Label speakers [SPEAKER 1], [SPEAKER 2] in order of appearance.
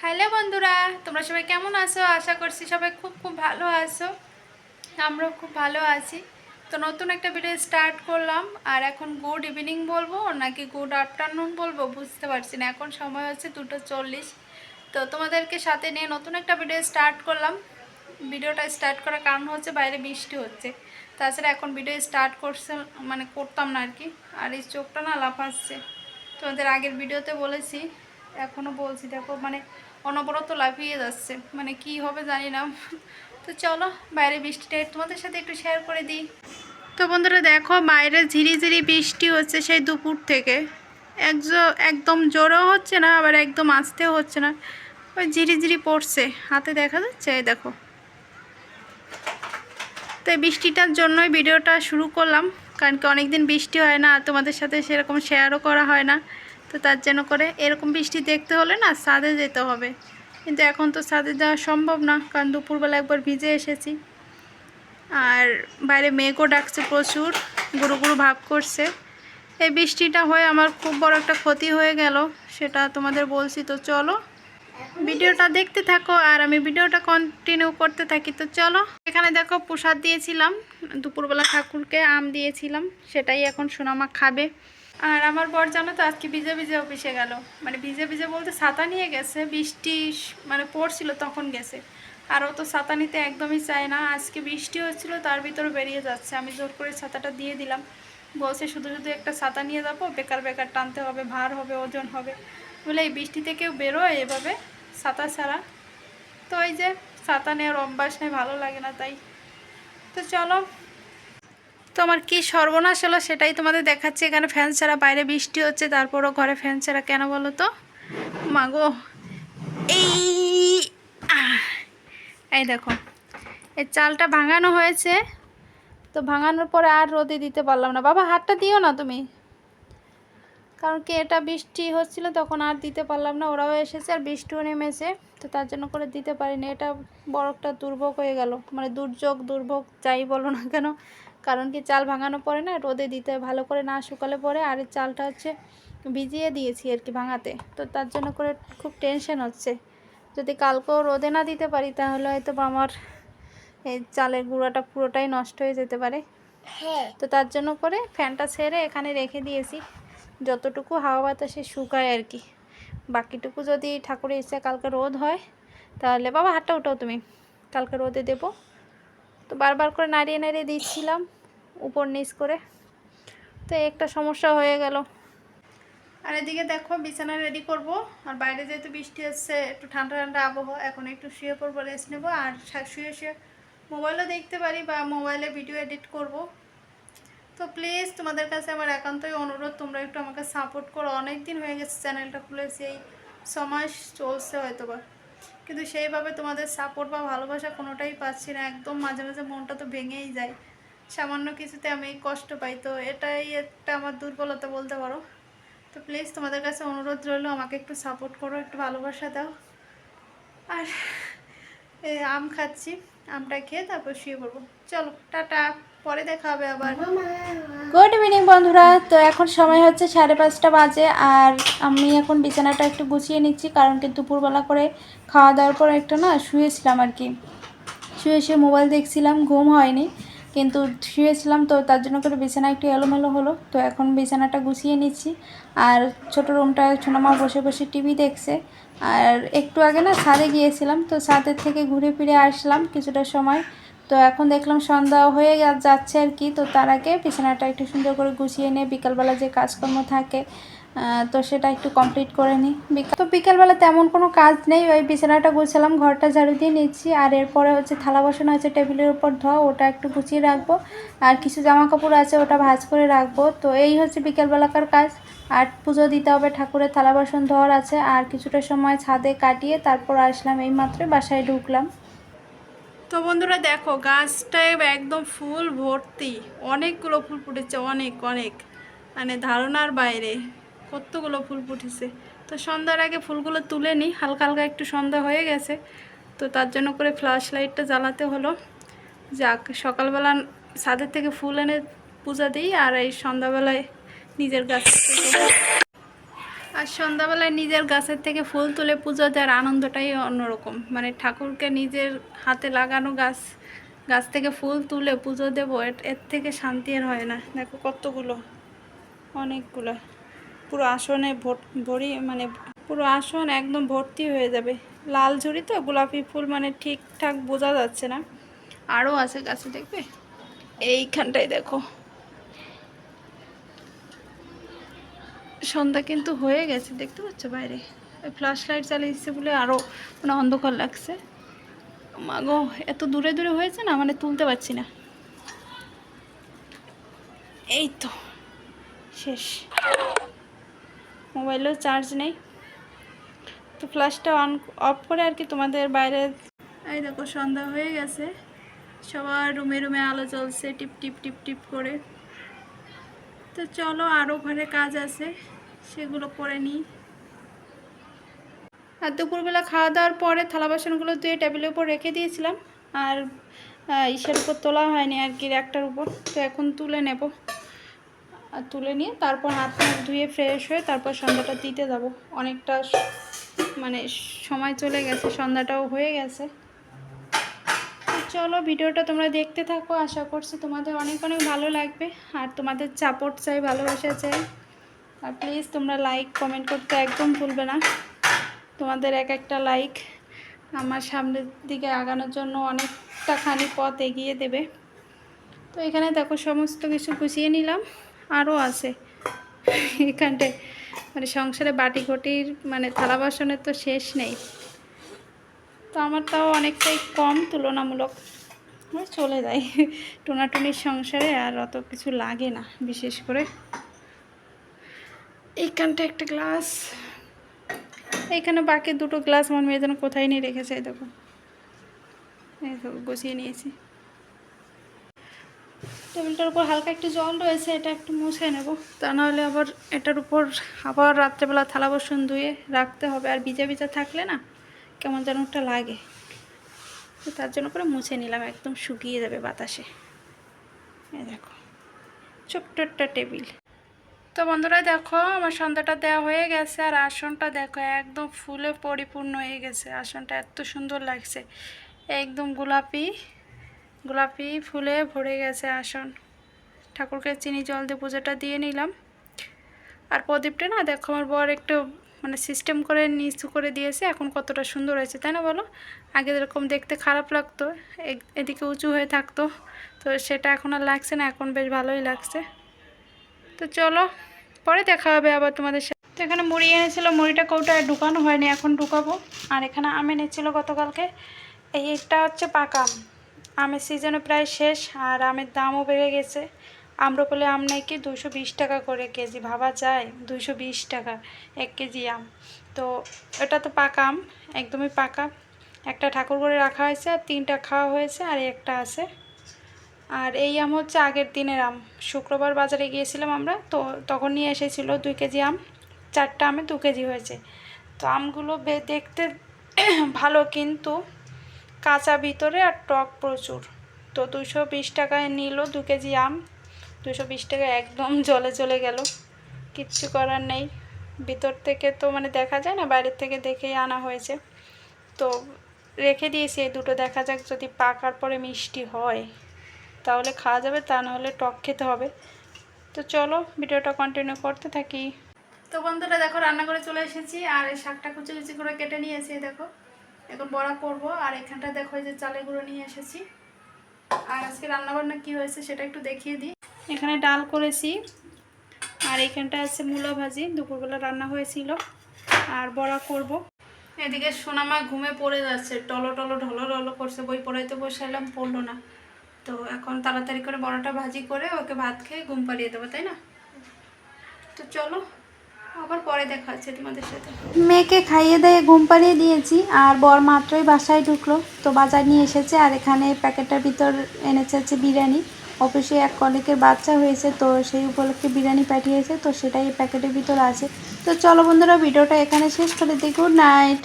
[SPEAKER 1] Hello বন্ধুরা, তোমরা সবাই কেমন আছো? আশা করছি সবাই খুব খুব ভালো আছো। আমরাও খুব ভালো আছি। তো নতুন একটা ভিডিও স্টার্ট করলাম। আর এখন গুড ইভিনিং বলবো নাকি গুড আফটারনুন বলবো বুঝতে পারছি না। এখন সময় হচ্ছে 2:40। তো তোমাদেরকে সাথে নিয়ে নতুন একটা ভিডিও স্টার্ট করলাম। ভিডিওটা স্টার্ট করার কারণ হচ্ছে বাইরে বৃষ্টি হচ্ছে। তাছাড়া এখন ভিডিও স্টার্ট করতাম না আর কি। আর এই চোখটা না লাফাচ্ছে। তোমাদের আগের ভিডিওতে বলেছি, এখনও বলছি, দেখো অনবরত লাফিয়ে যাচ্ছে, কি হবে জানি না। তো চলো বাইরে বৃষ্টিটা তোমাদের সাথে একটু শেয়ার করে দিই। তো বন্ধুরা দেখো, বাইরে ঝিরিঝিরি বৃষ্টি হচ্ছে সেই দুপুর থেকে। একদম জোরেও হচ্ছে না, আবার একদম আস্তেও হচ্ছে না, ওই ঝিরিঝিরি পড়ছে, হাতে দেখা যাচ্ছে, এই দেখো। তো এই বৃষ্টিটার জন্যই ভিডিওটা শুরু করলাম, কারণ কি অনেকদিন বৃষ্টি হয় না, তোমাদের সাথে সেরকম শেয়ারও করা হয় না। তো তার জন্য করে এরকম বৃষ্টি দেখতে হলে না ছাদে যেতে হবে, কিন্তু এখন তো ছাদে যাওয়া সম্ভব না, কারণ দুপুরবেলা একবার ভিজে এসেছি। আর বাইরে মেঘও ডাকছে প্রচুর, গুরু গুরু ভাব করছে। এই বৃষ্টিটা হয়ে আমার খুব বড় একটা ক্ষতি হয়ে গেল, সেটা তোমাদের বলছি। তো চলো ভিডিওটা দেখতে থাকো আর আমি ভিডিওটা কন্টিনিউ করতে থাকি। তো চলো, এখানে দেখো প্রসাদ দিয়েছিলাম দুপুরবেলা, ঠাকুরকে আম দিয়েছিলাম, সেটাই এখন সোনামা খাবে। আর আমার বর জানো তো আজকে ভিজে ভিজে অফিসে গেল, ভিজে ভিজে বলতে ছাতা নিয়ে গেছে, বৃষ্টি পড়ছিল তখন গেছে। আর ও তো ছাতা নিতে একদমই চায় না, আজকে বৃষ্টি হচ্ছিল তার ভিতরে বেরিয়ে যাচ্ছে। আমি জোর করে ছাতাটা দিয়ে দিলাম, বলছে শুধু শুধু একটা ছাতা নিয়ে যাবো, বেকার বেকার টানতে হবে, ভার হবে, ওজন হবে, বলে এই বৃষ্টিতে কেউ বেরোয় এভাবে ছাতা ছাড়া? তো ওই যে ছাতা নেওয়ার অভ্যাস নেই, ভালো লাগে না তাই। তো চলো, তো আমার কী সর্বনাশ হলো সেটাই তোমাদের দেখাচ্ছি। এখানে ফ্যান ছাড়া, বাইরে বৃষ্টি হচ্ছে, তারপরও ঘরে ফ্যান ছাড়া কেন বলো তো? মাগো, এই এই দেখো, এই চালটা ভাঙানো হয়েছে, তো ভাঙানোর পরে আর রোদে দিতে পারলাম না। বাবা হাতটা দিও না তুমি, কারণ কি এটা বৃষ্টি হচ্ছিল তখন আর দিতে পারলাম না, ওরাও এসেছে আর বৃষ্টিও নেমেছে, তো তার জন্য করে দিতে পারিনি। এটা বড় একটা দুর্ভোগ হয়ে গেল, দুর্ভোগ যাই বলো না কেন। কারণ কি চাল ভাঙানো পরে না রোদে দিতে ভালো করে না শুকালে পরে, আর চালটা হচ্ছে ভিজিয়ে দিয়েছি আর কি ভাঙাতে, তো তার জন্য করে খুব টেনশন হচ্ছে। যদি কালকেও রোদে না দিতে পারি তাহলে হয়তো আমার এই চালের গুঁড়াটা পুরোটাই নষ্ট হয়ে যেতে পারে। তো তার জন্য করে ফ্যানটা ছেড়ে এখানে রেখে দিয়েছি, যতটুকু হাওয়া বাতাসে শুকায় আর কি। বাকিটুকু যদি ঠাকুরের ইচ্ছা কালকে রোদ হয় তাহলে, বাবা হাতটা উঠাও তুমি, কালকে রোদে দেব। তো বারবার করে নাড়িয়ে নাড়িয়ে দিচ্ছিলাম উপর নিচ করে, তো একটা সমস্যা হয়ে গেল। আর এদিকে দেখো বিছানা রেডি করব, আর বাইরে যেহেতু বৃষ্টি হচ্ছে, একটু ঠান্ডা ঠান্ডা আবহাওয়া, এখন একটু শুয়ে পড়বো, রেস্ট নেবো, আর শুয়ে শুয়ে মোবাইলও দেখতে পারি বা মোবাইলে ভিডিও এডিট করব। তো প্লিজ তোমাদের কাছে আমার একান্তই অনুরোধ, তোমরা একটু আমাকে সাপোর্ট করো। অনেক দিন হয়ে গেছে চ্যানেলটা খুলেছি, এই 6 মাস চলছে হয়তো বা, কিন্তু সেইভাবে তোমাদের সাপোর্ট বা ভালোবাসা কোনোটাই পাচ্ছি না। একদম মাঝে মাঝে মনটা তো ভেঙেই যায়, সামান্য কিছুতে আমি কষ্ট পাই, তো এটাই একটা আমার দুর্বলতা বলতে পারো। তো প্লিজ তোমাদের কাছে অনুরোধ রইল, আমাকে একটু সাপোর্ট করো, একটু ভালোবাসা দাও। আর আম খাচ্ছি, আমটা খেয়ে তারপর শুয়ে পড়বো। চলো টাটা, পরে দেখা হবে আবার। গুড ইভিনিং বন্ধুরা, তো এখন সময় হচ্ছে 5:30 বাজে, আর আমি এখন বিছানাটা একটু গুছিয়ে নিচ্ছি, কারণ কি দুপুরবেলা করে খাওয়া দাওয়ার পর একটা না শুয়েছিলাম আর কি, শুয়ে শুয়ে মোবাইল দেখছিলাম, ঘুম হয়নি, কিন্তু শুয়েছিলাম, তো তার জন্য করে বিছানা একটু এলোমেলো হলো। তো এখন বিছানাটা গুছিয়ে নিচ্ছি, আর ছোটো রুমটা সোনামা বসে বসে টিভি দেখছে। আর একটু আগে না ছাদে গিয়েছিলাম, তো ছাদের থেকে ঘুরে ফিরে আসলাম কিছুটা সময়। তো এখন দেখলাম সন্ধ্যা হয়ে যাচ্ছে আর কি, তো তার আগে বিছানাটা একটু সুন্দর করে গুছিয়ে নিয়ে বিকালবেলা যে কাজকর্ম থাকে তো সেটা একটু কমপ্লিট করে নিই। তো বিকালবেলা তেমন কোনো কাজ নেই, ওই বিছানাটা গুছালাম, ঘরটা ঝাড়ু দিয়ে নিচ্ছি, আর এরপরে হচ্ছে থালা বাসন আছে টেবিলের উপর ধোয়া, ওটা একটু গুছিয়ে রাখবো, আর কিছু জামা কাপড় আছে ওটা ভাঁজ করে রাখবো। তো এই হচ্ছে বিকালবেলাকার কাজ। আর পুজো দিতে হবে, ঠাকুরের থালা বাসন ধোয়ার আছে, আর কিছুটা সময় ছাদে কাটিয়ে তারপর আসলাম, এই মাত্র বাসায় ঢুকলাম। তো বন্ধুরা দেখো, গাছটায় একদম ফুল ভর্তি, অনেকগুলো ফুল ফুটেছে, অনেক অনেক, ধারণার বাইরে কতগুলো ফুল ফুটেছে। তো সন্ধ্যার আগে ফুলগুলো তুলে নিই, হালকা হালকা একটু সন্ধ্যা হয়ে গেছে, তো তার জন্য করে ফ্ল্যাশ লাইটটা জ্বালাতে হলো। যাক, সকালবেলা ছাদের থেকে ফুল এনে পূজা দিই, আর এই সন্ধ্যাবেলায় নিজের গাছ থেকে। আর সন্ধ্যাবেলায় নিজের গাছের থেকে ফুল তুলে পুজো দেওয়ার আনন্দটাই অন্যরকম। মানে ঠাকুরকে নিজের হাতে লাগানো গাছ গাছ থেকে ফুল তুলে পুজো দেবো, এর থেকে শান্তি আর হয় না। দেখো কতগুলো, অনেকগুলো, পুরো আসনে ভরি, মানে পুরো আসন একদম ভর্তি হয়ে যাবে। লাল ঝুড়ি তো, গোলাপি ফুল মানে ঠিকঠাক বোঝা যাচ্ছে না। আরও আছে গাছে, দেখবে এইখানটায় দেখো। সন্ধ্যা কিন্তু হয়ে গেছে, দেখতে পাচ্ছ বাইরে ফ্ল্যাশ লাইট চালিয়েছে বলে আরও মানে অন্ধকার লাগছে। মাগো এত দূরে দূরে হয়েছে না, মানে তুলতে পারছি না। এই তো শেষ, মোবাইলেও চার্জ নেই, তো ফ্ল্যাশটা অফ করে আর কি তোমাদের বাইরে। এই দেখো সন্ধ্যা হয়ে গেছে, সবার রুমে রুমে আলো জ্বলছে টিপ টিপ টিপ টিপ করে। তো চলো, আরও ঘরে কাজ আছে, সেগুলো করে নিই। আর দুপুরবেলা খাওয়া দাওয়ার পরে থালা বাসনগুলো ধুয়ে টেবিলের উপর রেখে দিয়েছিলাম, আর ইসের উপর তোলা হয়নি আর কি, একটার উপর। তো এখন তুলে নেব, আর তুলে নিয়ে তারপর হাত মুখ ধুয়ে ফ্রেশ হয়ে তারপর সন্ধ্যাটা দিতে যাব। অনেকটা মানে সময় চলে গেছে, সন্ধ্যাটাও হয়ে গেছে। চলো ভিডিওটা তোমরা দেখতে থাকো, আশা করছি তোমাদের অনেক অনেক ভালো লাগবে। আর তোমাদের সাপোর্ট চাই, ভালোবাসা চাই। আর প্লিজ তোমরা লাইক কমেন্ট করতে একদম ভুলবে না। তোমাদের এক একটা লাইক আমার সামনের দিকে আগানোর জন্য অনেকটা খানি পথ এগিয়ে দেবে। তো এখানে দেখো সমস্ত কিছু গুছিয়ে নিলাম, আরও আছে এখানটায়। মানে সংসারে বাটি ঘটির মানে থালা বাসনের তো শেষ নেই। তো আমার তাও অনেকটাই কম তুলনামূলক, চলে যায় টোনাটুনির সংসারে, আর অত কিছু লাগে না বিশেষ করে। এইখানটা একটা গ্লাস, এইখানে বাকি দুটো গ্লাস আমার মেয়ে যেন কোথায় নিয়ে রেখেছে। দেখো এই তো গুছিয়ে নিয়েছি। টেবিলটার উপর হালকা একটু জল রয়েছে, এটা একটু মুছে নেব, তা নাহলে আবার এটার উপর আবার রাত্রেবেলা থালা বাসন ধুয়ে রাখতে হবে। আর ভিজা ভিজা থাকলে না কেমন যেন একটা লাগে, তো তার জন্য করে মুছে নিলাম, একদম শুকিয়ে যাবে বাতাসে। এই দেখো ছোট্ট একটা টেবিল। তো বন্ধুরা দেখো আমার সন্ধ্যাটা দেওয়া হয়ে গেছে, আর আসনটা দেখো একদম ফুলে পরিপূর্ণ হয়ে গেছে। আসনটা এত সুন্দর লাগছে, একদম গোলাপি গোলাপি ফুলে ভরে গেছে আসন। ঠাকুরকে চিনি জল দিয়ে পুজোটা দিয়ে নিলাম। আর প্রদীপটা না দেখো আমার বর একটু মানে সিস্টেম করে নিচু করে দিয়েছে, এখন কতটা সুন্দর হয়েছে তাই না বলো। আগে এরকম দেখতে খারাপ লাগতো, এদিকে উঁচু হয়ে থাকতো, তো সেটা এখন আর লাগছে না, এখন বেশ ভালোই লাগছে। তো চলো পরে দেখা হবে আবার তোমাদের সাথে। তো এখানে মুড়ি এনেছিল, মুড়িটা কৌটায় ঢুকানো হয়নি, এখন ঢুকাবো। আর এখানে আম এনেছিল গতকালকে, এইটা হচ্ছে পাকা আম। আমের সিজনে প্রায় শেষ, আর আমের দামও বেড়ে গেছে। আম্রপলি আম নাকি 220 টাকা করে কেজি, ভাবা যায় 220 টাকা 1 কেজি আম। তো এটা তো পাকা আম, একদমই পাকা। একটা ঠাকুর করে রাখা হয়েছে, আর 3টা খাওয়া হয়েছে, আর একটা আছে। আর এই আম হচ্ছে আগের দিনের আম, শুক্রবার বাজারে গিয়েছিলাম আমরা, তো তখন নিয়ে এসেছিলো 2 কেজি আম, 4টা আমে 2 কেজি হয়েছে। তো আমগুলো দেখতে ভালো, কিন্তু কাঁচা ভিতরে আর টক প্রচুর। তো 220 টাকায় নিল 2 কেজি আম, 220 টাকা একদম জলে চলে গেল, কিচ্ছু করার নেই। ভিতর থেকে তো মানে দেখা যায় না, বাইরের থেকে দেখেই আনা হয়েছে। তো রেখে দিয়েছি এই দুটো, দেখা যাক যদি পাকার পরে মিষ্টি হয় তাহলে খাওয়া যাবে, তা নাহলে টক খেতে হবে। তো চলো ভিডিওটা কন্টিনিউ করতে থাকি। তো বন্ধুরা দেখো রান্না করে চলে এসেছি, আর এই শাকটা কুচি কুচি করে কেটে নিয়েছি দেখো, এখন বড়া করব। আর এখানটা দেখো এই যে চালের গুঁড়ো নিয়ে এসেছি। আর আজকে রান্নাবান্না কি হয়েছে সেটা একটু দেখিয়ে দিই। এখানে ডাল করেছি, আর এখানটা আছে মূলা ভাজি, দুপুরবেলা রান্না হয়েছিল, আর বড়া করব। এদিকে সোনামা ঘুমে পড়ে যাচ্ছে, টলো টলো ঢলো ঢলো করছে, বই পড়াইতে বসাইলাম, পড়লো না। তো এখন তাড়াতাড়ি করে বড়াটা ভাজি করে ওকে ভাত খেয়ে ঘুম পাড়িয়ে দেবো, তাই না? তো চলো আবার পরে দেখা হচ্ছে তোমাদের সাথে। মেয়েকে খাইয়ে দিয়ে ঘুম পাড়িয়ে দিয়েছি, আর বর মাত্রই বাসায় ঢুকলো, তো বাজার নিয়ে এসেছে। আর এখানে প্যাকেটটার ভিতর এনেছে হচ্ছে বিরিয়ানি, অফিসে এক কলিগের বাচ্চা হয়েছে, তো সেই উপলক্ষে বিরিয়ানি পাঠিয়েছে, তো সেটাই এই প্যাকেটের ভিতর আছে। তো চলো বন্ধুরা ভিডিওটা এখানে শেষ করে দিই, গুড নাইট।